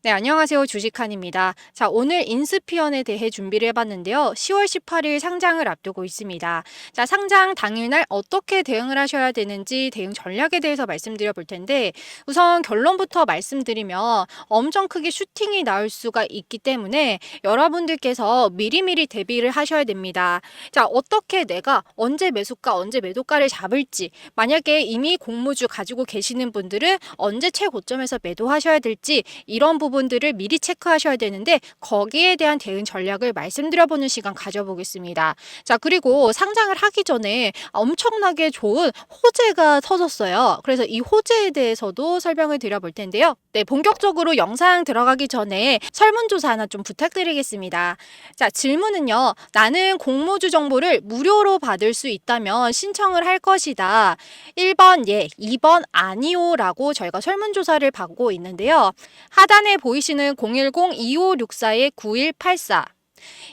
네, 안녕하세요. 주식한입니다. 자, 오늘 인스피언에 대해 준비를 해봤는데요. 10월 18일 상장을 앞두고 있습니다. 자, 상장 당일날 어떻게 대응을 하셔야 되는지 대응 전략에 대해서 말씀드려 볼 텐데, 우선 결론부터 말씀드리면 엄청 크게 슈팅이 나올 수가 있기 때문에 여러분들께서 미리미리 대비를 하셔야 됩니다. 자, 어떻게 내가 언제 매수가, 언제 매도가를 잡을지, 만약에 이미 공모주 가지고 계시는 분들은 언제 최고점에서 매도하셔야 될지, 이런 부분들을 미리 체크하셔야 되는데 거기에 대한 대응 전략을 말씀드려보는 시간 가져보겠습니다. 자, 그리고 상장을 하기 전에 엄청나게 좋은 호재가 터졌어요. 그래서 이 호재에 대해서도 설명을 드려볼 텐데요. 네, 본격적으로 영상 들어가기 전에 설문조사 하나 좀 부탁드리겠습니다. 자, 질문은요. 나는 공모주 정보를 무료로 받을 수 있다면 신청을 할 것이다. 1번 예, 2번 아니요 라고 저희가 설문조사를 받고 있는데요. 하단에 보이시는 010-2564-9184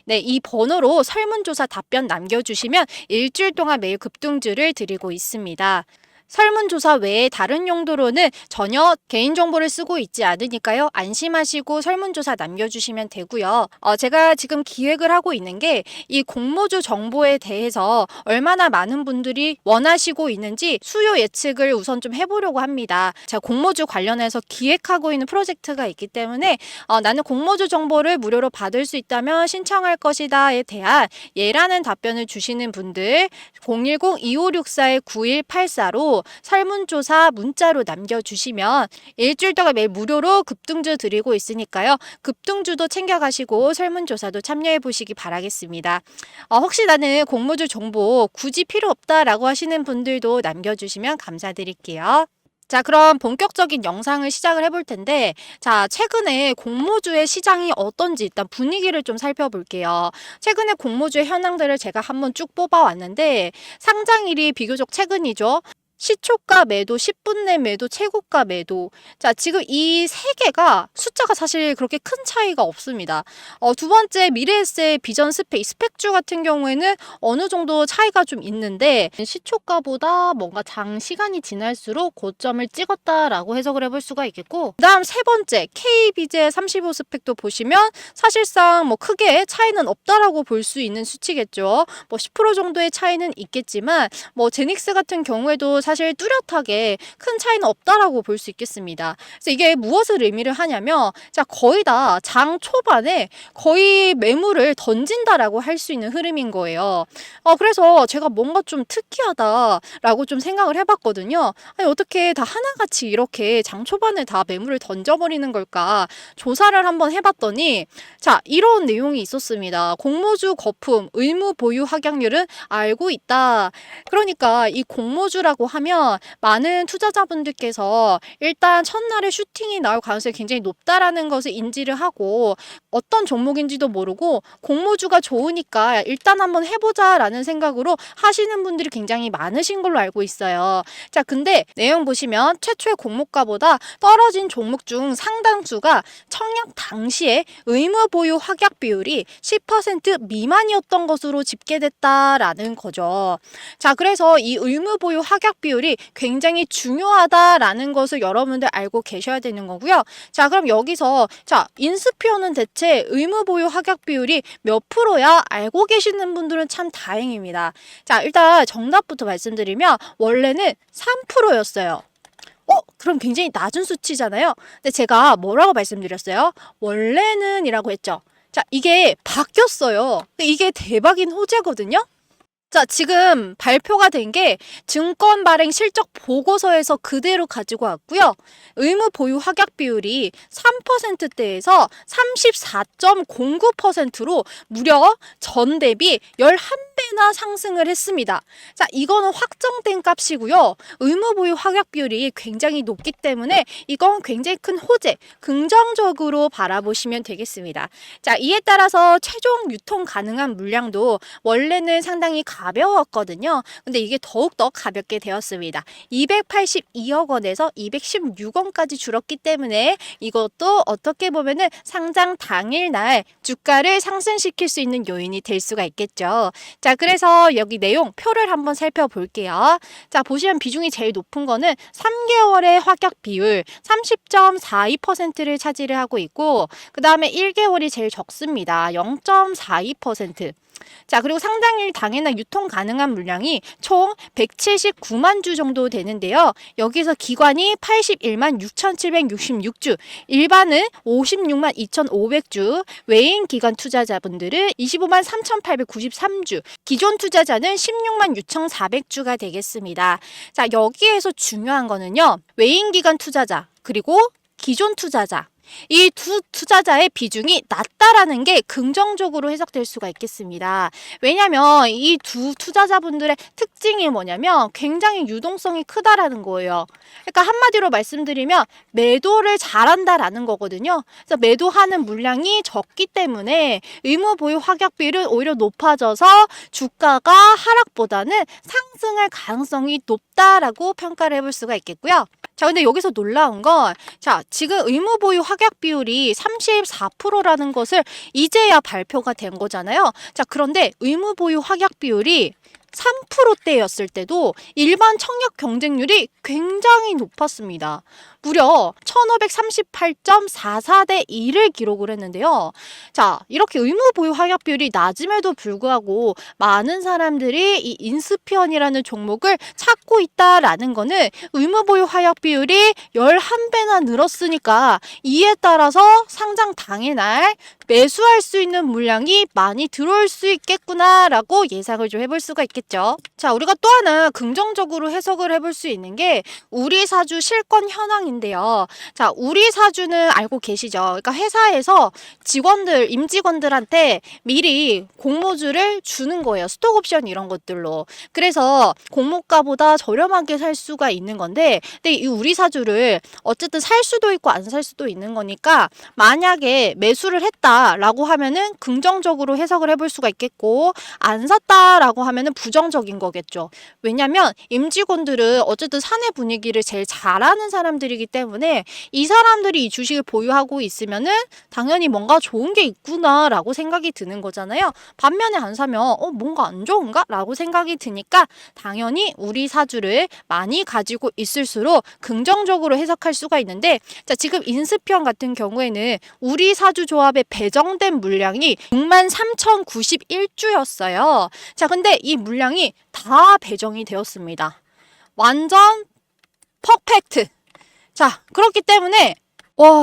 네, 이 번호로 설문조사 답변 남겨주시면 일주일 동안 매일 급등주를 드리고 있습니다. 설문조사 외에 다른 용도로는 전혀 개인정보를 쓰고 있지 않으니까요. 안심하시고 설문조사 남겨주시면 되고요. 제가 지금 기획을 하고 있는 게 이 공모주 정보에 대해서 얼마나 많은 분들이 원하시고 있는지 수요 예측을 우선 좀 해보려고 합니다. 제가 공모주 관련해서 기획하고 있는 프로젝트가 있기 때문에 나는 공모주 정보를 무료로 받을 수 있다면 신청할 것이다에 대한 예라는 답변을 주시는 분들 010-2564-9184로 설문조사 문자로 남겨주시면 일주일 동안 매일 무료로 급등주 드리고 있으니까요. 급등주도 챙겨가시고 설문조사도 참여해보시기 바라겠습니다. 혹시 나는 공모주 정보 굳이 필요 없다라고 하시는 분들도 남겨주시면 감사드릴게요. 자, 그럼 본격적인 영상을 시작을 해볼 텐데, 자, 최근에 공모주의 시장이 어떤지 일단 분위기를 좀 살펴볼게요. 최근에 공모주의 현황들을 제가 한번 쭉 뽑아왔는데, 상장일이 비교적 최근이죠. 시초가 매도, 10분 내 매도, 최고가 매도. 자, 지금 이 세 개가 숫자가 사실 그렇게 큰 차이가 없습니다. 두 번째 미래에셋, 비전 스펙, 스펙주 같은 경우에는 어느 정도 차이가 좀 있는데 시초가보다 뭔가 장시간이 지날수록 고점을 찍었다라고 해석을 해볼 수가 있겠고, 그다음 세 번째 KBJ 35 스펙도 보시면 사실상 뭐 크게 차이는 없다라고 볼 수 있는 수치겠죠. 뭐 10% 정도의 차이는 있겠지만 뭐 제닉스 같은 경우에도 사실 뚜렷하게 큰 차이는 없다라고 볼 수 있겠습니다. 그래서 이게 무엇을 의미를 하냐면, 자, 거의 다 장 초반에 거의 매물을 던진다라고 할 수 있는 흐름인 거예요. 그래서 제가 뭔가 좀 특이하다라고 좀 생각을 해봤거든요. 아니, 어떻게 다 하나같이 이렇게 장 초반에 다 매물을 던져버리는 걸까 조사를 한번 해봤더니, 자, 이런 내용이 있었습니다. 공모주 거품, 의무 보유 확약률은 알고 있다. 그러니까 이 공모주라고 하면 많은 투자자분들께서 일단 첫날에 슈팅이 나올 가능성이 굉장히 높다라는 것을 인지를 하고, 어떤 종목인지도 모르고 공모주가 좋으니까 일단 한번 해보자라는 생각으로 하시는 분들이 굉장히 많으신 걸로 알고 있어요. 자, 근데 내용 보시면 최초의 공모가보다 떨어진 종목 중 상당수가 청약 당시에 의무 보유 확약 비율이 10% 미만이었던 것으로 집계됐다라는 거죠. 자, 그래서 이 의무 보유 확약 비율이 굉장히 중요하다라는 것을 여러분들 알고 계셔야 되는 거고요. 자, 그럼 여기서 자, 인스피어는 대체 의무 보유 확약 비율이 몇 프로야? 알고 계시는 분들은 참 다행입니다. 자, 일단 정답부터 말씀드리면 원래는 3%였어요. 그럼 굉장히 낮은 수치잖아요. 근데 제가 뭐라고 말씀드렸어요? 원래는 이라고 했죠. 자, 이게 바뀌었어요. 근데 이게 대박인 호재거든요. 자, 지금 발표가 된 게 증권 발행 실적 보고서에서 그대로 가지고 왔고요. 의무 보유 확약 비율이 3%대에서 34.09%로 무려 전 대비 11배나 상승을 했습니다. 자, 이거는 확정된 값이고요. 의무 보유 확약 비율이 굉장히 높기 때문에 이건 굉장히 큰 호재, 긍정적으로 바라보시면 되겠습니다. 자, 이에 따라서 최종 유통 가능한 물량도 원래는 상당히 가벼웠거든요. 근데 이게 더욱더 가볍게 되었습니다. 282억 원에서 216원까지 줄었기 때문에 이것도 어떻게 보면은 상장 당일날 주가를 상승시킬 수 있는 요인이 될 수가 있겠죠. 자, 그래서 여기 내용 표를 한번 살펴볼게요. 자, 보시면 비중이 제일 높은 거는 3개월의 확약 비율 30.42%를 차지를 하고 있고, 그 다음에 1개월이 제일 적습니다. 0.42%. 자, 그리고 상당일 당일날 유통 가능한 물량이 총 179만 주 정도 되는데요. 여기서 기관이 81만 6,766주, 일반은 56만 2,500주, 외인 기관 투자자분들은 25만 3,893주, 기존 투자자는 16만 6,400주가 되겠습니다. 자, 여기에서 중요한 거는요. 외인 기관 투자자, 그리고 기존 투자자. 이 두 투자자의 비중이 낮다라는 게 긍정적으로 해석될 수가 있겠습니다. 왜냐하면 이 두 투자자분들의 특징이 뭐냐면 굉장히 유동성이 크다라는 거예요. 그러니까 한마디로 말씀드리면 매도를 잘한다라는 거거든요. 그래서 매도하는 물량이 적기 때문에 의무 보유 확약비율은 오히려 높아져서 주가가 하락보다는 상승할 가능성이 높다라고 평가를 해볼 수가 있겠고요. 자, 근데 여기서 놀라운 건, 자, 지금 의무 보유 확약 비율이 34%라는 것을 이제야 발표가 된 거잖아요. 자, 그런데 의무 보유 확약 비율이 3%대였을 때도 일반 청약 경쟁률이 굉장히 높았습니다. 무려 1538.44대 1을 기록을 했는데요. 자, 이렇게 의무 보유 확약 비율이 낮음에도 불구하고 많은 사람들이 이 인스피언이라는 종목을 찾고 있다라는 거는 의무 보유 확약 비율이 11배나 늘었으니까 이에 따라서 상장 당일날 매수할 수 있는 물량이 많이 들어올 수 있겠구나라고 예상을 좀 해볼 수가 있겠죠. 자, 우리가 또 하나 긍정적으로 해석을 해볼 수 있는 게 우리 사주 실권 현황인데요. 자, 우리 사주는 알고 계시죠? 그러니까 회사에서 직원들, 임직원들한테 미리 공모주를 주는 거예요. 스톡옵션 이런 것들로. 그래서 공모가보다 저렴하게 살 수가 있는 건데, 근데 이 우리 사주를 어쨌든 살 수도 있고 안 살 수도 있는 거니까 만약에 매수를 했다라고 하면은 긍정적으로 해석을 해볼 수가 있겠고, 안 샀다라고 하면은 부정적인 거겠죠. 왜냐면 임직원들은 어쨌든 사내 분위기를 제일 잘하는 사람들이기 때문에 이 사람들이 이 주식을 보유하고 있으면은 당연히 뭔가 좋은 게 있구나라고 생각이 드는 거잖아요. 반면에 안 사면 뭔가 안 좋은가? 라고 생각이 드니까 당연히 우리 사주를 많이 가지고 있을수록 긍정적으로 해석할 수가 있는데, 자, 지금 인스피언 같은 경우에는 우리 사주 조합에 배정된 물량이 63,091주였어요. 자, 근데 이 물량이 다 배정이 되었습니다. 완전 퍼펙트. 자, 그렇기 때문에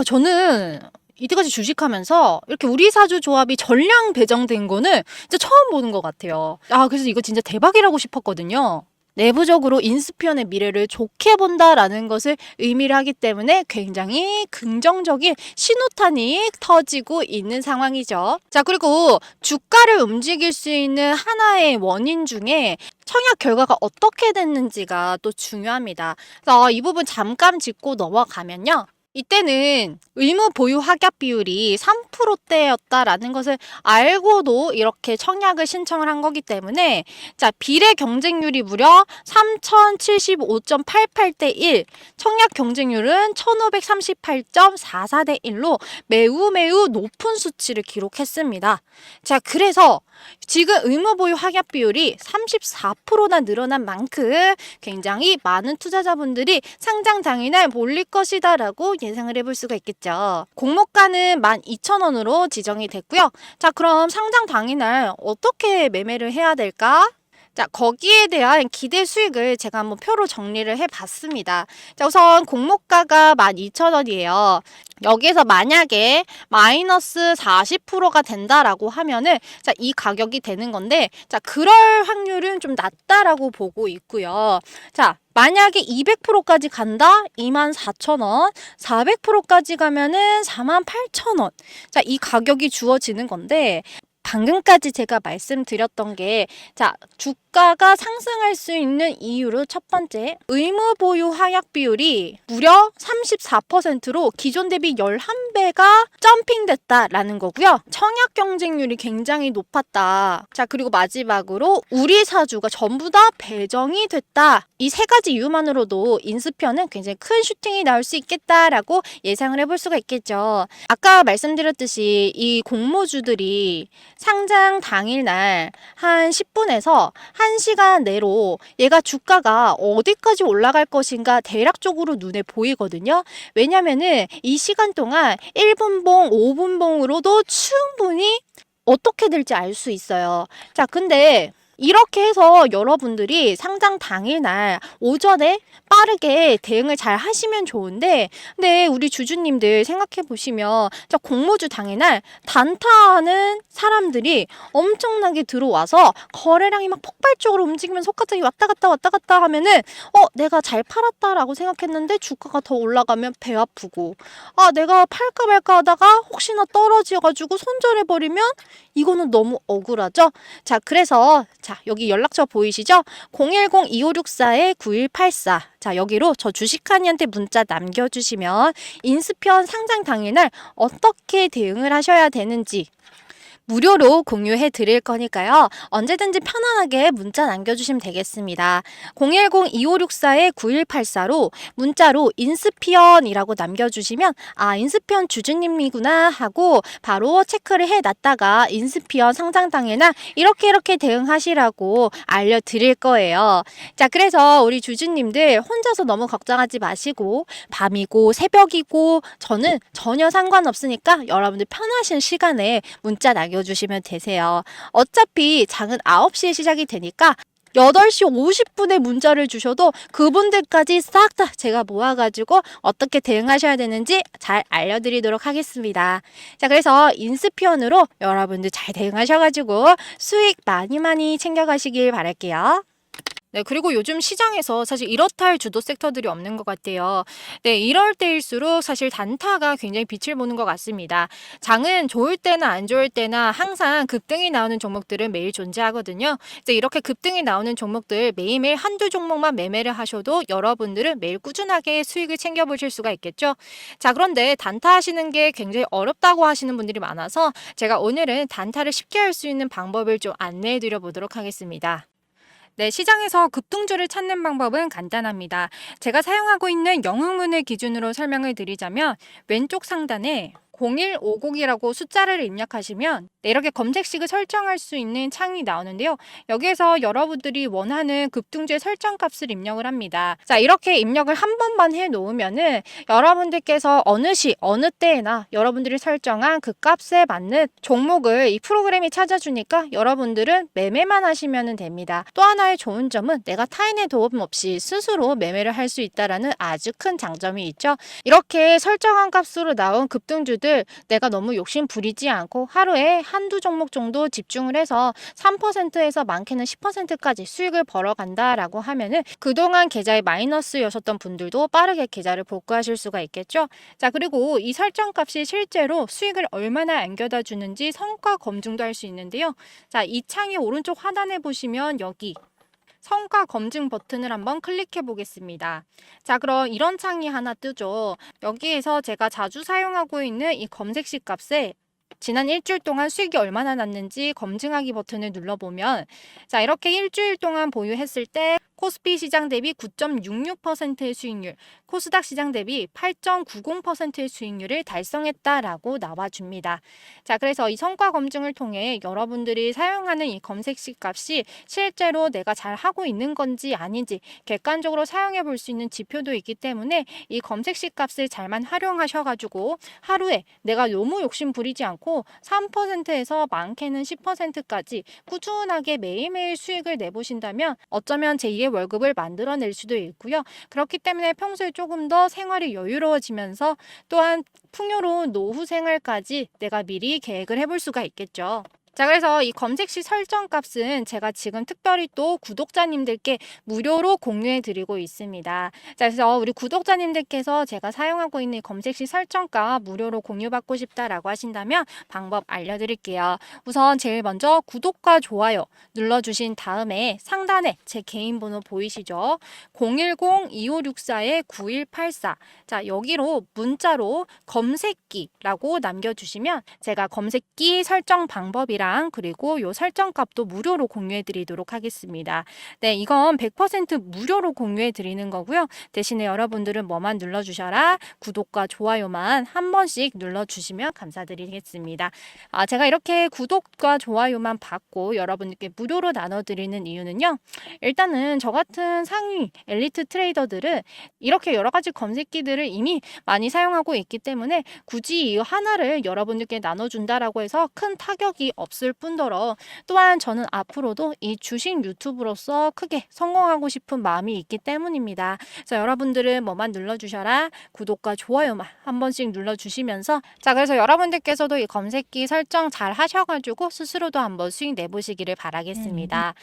저는 이때까지 주식하면서 이렇게 우리 사주 조합이 전량 배정된 거는 진짜 처음 보는 것 같아요. 그래서 이거 진짜 대박이라고 싶었거든요. 내부적으로 인스피언의 미래를 좋게 본다라는 것을 의미를 하기 때문에 굉장히 긍정적인 신호탄이 터지고 있는 상황이죠. 자, 그리고 주가를 움직일 수 있는 하나의 원인 중에 청약 결과가 어떻게 됐는지가 또 중요합니다. 그래서 이 부분 잠깐 짚고 넘어가면요. 이때는 의무 보유 확약 비율이 3%대였다라는 것을 알고도 이렇게 청약을 신청을 한 거기 때문에, 자, 비례 경쟁률이 무려 3,075.88대 1, 청약 경쟁률은 1,538.44대 1로 매우 높은 수치를 기록했습니다. 자, 그래서 지금 의무 보유 확약 비율이 34%나 늘어난 만큼 굉장히 많은 투자자분들이 상장 당일날 몰릴 것이다라고 예상을 해볼 수가 있겠죠. 공모가는 12,000원으로 지정이 됐고요. 자, 그럼 상장 당일날 어떻게 매매를 해야 될까? 자, 거기에 대한 기대 수익을 제가 한번 표로 정리를 해봤습니다. 자, 우선 공모가가 12,000원이에요. 여기에서 만약에 마이너스 40%가 된다라고 하면은, 자, 이 가격이 되는 건데, 자, 그럴 확률은 좀 낮다라고 보고 있고요. 자, 만약에 200%까지 간다? 24,000원, 400%까지 가면은 48,000원. 자, 이 가격이 주어지는 건데, 방금까지 제가 말씀드렸던 게, 자, 주가가 상승할 수 있는 이유로 첫 번째, 의무 보유 확약 비율이 무려 34%로 기존 대비 11배가 점핑됐다라는 거고요. 청약 경쟁률이 굉장히 높았다. 자, 그리고 마지막으로 우리 사주가 전부 다 배정이 됐다. 이 세 가지 이유만으로도 인스피언은 굉장히 큰 슈팅이 나올 수 있겠다라고 예상을 해볼 수가 있겠죠. 아까 말씀드렸듯이 이 공모주들이 상장 당일날 한 10분에서 1시간 내로 얘가 주가가 어디까지 올라갈 것인가 대략적으로 눈에 보이거든요. 왜냐면은 이 시간 동안 1분봉, 5분봉으로도 충분히 어떻게 될지 알 수 있어요. 자, 근데 이렇게 해서 여러분들이 상장 당일날 오전에 빠르게 대응을 잘 하시면 좋은데, 네, 우리 주주님들 생각해 보시면, 자, 공모주 당일날 단타하는 사람들이 엄청나게 들어와서 거래량이 막 폭발적으로 움직이면서 갑자기 왔다 갔다 하면은, 내가 잘 팔았다라고 생각했는데 주가가 더 올라가면 배 아프고, 내가 팔까 말까 하다가 혹시나 떨어져가지고 손절해버리면 이거는 너무 억울하죠? 자, 그래서 자, 여기 연락처 보이시죠? 010-2564-9184. 자, 여기로 저 주식하니한테 문자 남겨주시면 인수편 상장 당일날 어떻게 대응을 하셔야 되는지 무료로 공유해 드릴 거니까요. 언제든지 편안하게 문자 남겨주시면 되겠습니다. 010-2564-9184로 문자로 인스피언이라고 남겨주시면 인스피언 주주님이구나 하고 바로 체크를 해놨다가 인스피언 상장 당일날 이렇게 대응하시라고 알려드릴 거예요. 자, 그래서 우리 주주님들 혼자서 너무 걱정하지 마시고 밤이고 새벽이고 저는 전혀 상관없으니까 여러분들 편하신 시간에 문자 남겨주시면 되세요. 어차피 장은 9시에 시작이 되니까 8시 50분에 문자를 주셔도 그분들까지 싹 다 제가 모아가지고 어떻게 대응하셔야 되는지 잘 알려드리도록 하겠습니다. 자, 그래서 인스피언으로 여러분들 잘 대응하셔가지고 수익 많이 챙겨가시길 바랄게요. 네, 그리고 요즘 시장에서 사실 이렇다 할 주도 섹터들이 없는 것 같아요. 네, 이럴 때일수록 사실 단타가 굉장히 빛을 보는 것 같습니다. 장은 좋을 때나 안 좋을 때나 항상 급등이 나오는 종목들은 매일 존재하거든요. 이제 이렇게 급등이 나오는 종목들 매일매일 한두 종목만 매매를 하셔도 여러분들은 매일 꾸준하게 수익을 챙겨보실 수가 있겠죠. 자, 그런데 단타 하시는 게 굉장히 어렵다고 하시는 분들이 많아서 제가 오늘은 단타를 쉽게 할 수 있는 방법을 좀 안내해 드려 보도록 하겠습니다. 네, 시장에서 급등주를 찾는 방법은 간단합니다. 제가 사용하고 있는 영흥문을 기준으로 설명을 드리자면 왼쪽 상단에 0150이라고 숫자를 입력하시면 이렇게 검색식을 설정할 수 있는 창이 나오는데요. 여기에서 여러분들이 원하는 급등주의 설정 값을 입력을 합니다. 자, 이렇게 입력을 한 번만 해 놓으면은 여러분들께서 어느 시, 어느 때에나 여러분들이 설정한 그 값에 맞는 종목을 이 프로그램이 찾아주니까 여러분들은 매매만 하시면 됩니다. 또 하나의 좋은 점은 내가 타인의 도움 없이 스스로 매매를 할 수 있다는 아주 큰 장점이 있죠. 이렇게 설정한 값으로 나온 급등주들 내가 너무 욕심 부리지 않고 하루에 한두 종목 정도 집중을 해서 3%에서 많게는 10%까지 수익을 벌어간다라고 하면은 그동안 계좌에 마이너스였었던 분들도 빠르게 계좌를 복구하실 수가 있겠죠. 자, 그리고 이 설정 값이 실제로 수익을 얼마나 안겨다 주는지 성과 검증도 할 수 있는데요. 자, 이 창의 오른쪽 하단에 보시면 여기 성과 검증 버튼을 한번 클릭해 보겠습니다. 자, 그럼 이런 창이 하나 뜨죠. 여기에서 제가 자주 사용하고 있는 이 검색식 값에 지난 일주일 동안 수익이 얼마나 났는지 검증하기 버튼을 눌러보면 자, 이렇게 일주일 동안 보유했을 때 코스피 시장 대비 9.66%의 수익률, 코스닥 시장 대비 8.90%의 수익률을 달성했다라고 나와줍니다. 자, 그래서 이 성과 검증을 통해 여러분들이 사용하는 이 검색식 값이 실제로 내가 잘 하고 있는 건지 아닌지 객관적으로 사용해 볼 수 있는 지표도 있기 때문에 이 검색식 값을 잘만 활용하셔가지고 하루에 내가 너무 욕심 부리지 않고 3%에서 많게는 10%까지 꾸준하게 매일매일 수익을 내보신다면 어쩌면 제2의 월급을 만들어낼 수도 있고요. 그렇기 때문에 평소에 조금 더 생활이 여유로워지면서 또한 풍요로운 노후 생활까지 내가 미리 계획을 해볼 수가 있겠죠. 자, 그래서 이 검색시 설정 값은 제가 지금 특별히 또 구독자님들께 무료로 공유해 드리고 있습니다. 자, 그래서 우리 구독자님들께서 제가 사용하고 있는 검색시 설정값 무료로 공유받고 싶다라고 하신다면 방법 알려드릴게요. 우선 제일 먼저 구독과 좋아요 눌러주신 다음에 상단에 제 개인 번호 보이시죠? 010-2564-9184. 자, 여기로 문자로 검색기라고 남겨주시면 제가 검색기 설정 방법이랑 물량 그리고 요 설정 값도 무료로 공유해 드리도록 하겠습니다. 네, 이건 100% 무료로 공유해 드리는 거고요. 대신에 여러분들은 뭐만 눌러주셔라. 구독과 좋아요만 한 번씩 눌러주시면 감사드리겠습니다. 제가 이렇게 구독과 좋아요만 받고 여러분께 무료로 나눠드리는 이유는요. 일단은 저 같은 상위 엘리트 트레이더들은 이렇게 여러 가지 검색기들을 이미 많이 사용하고 있기 때문에 굳이 이 하나를 여러분들께 나눠준다라고 해서 큰 타격이 없을 뿐더러 또한 저는 앞으로도 이 주식 유튜브로서 크게 성공하고 싶은 마음이 있기 때문입니다. 그래서 여러분들은 뭐만 눌러주셔라. 구독과 좋아요만 한 번씩 눌러주시면서 자, 그래서 여러분들께서도 이 검색기 설정 잘 하셔가지고 스스로도 한번 수익 내보시기를 바라겠습니다.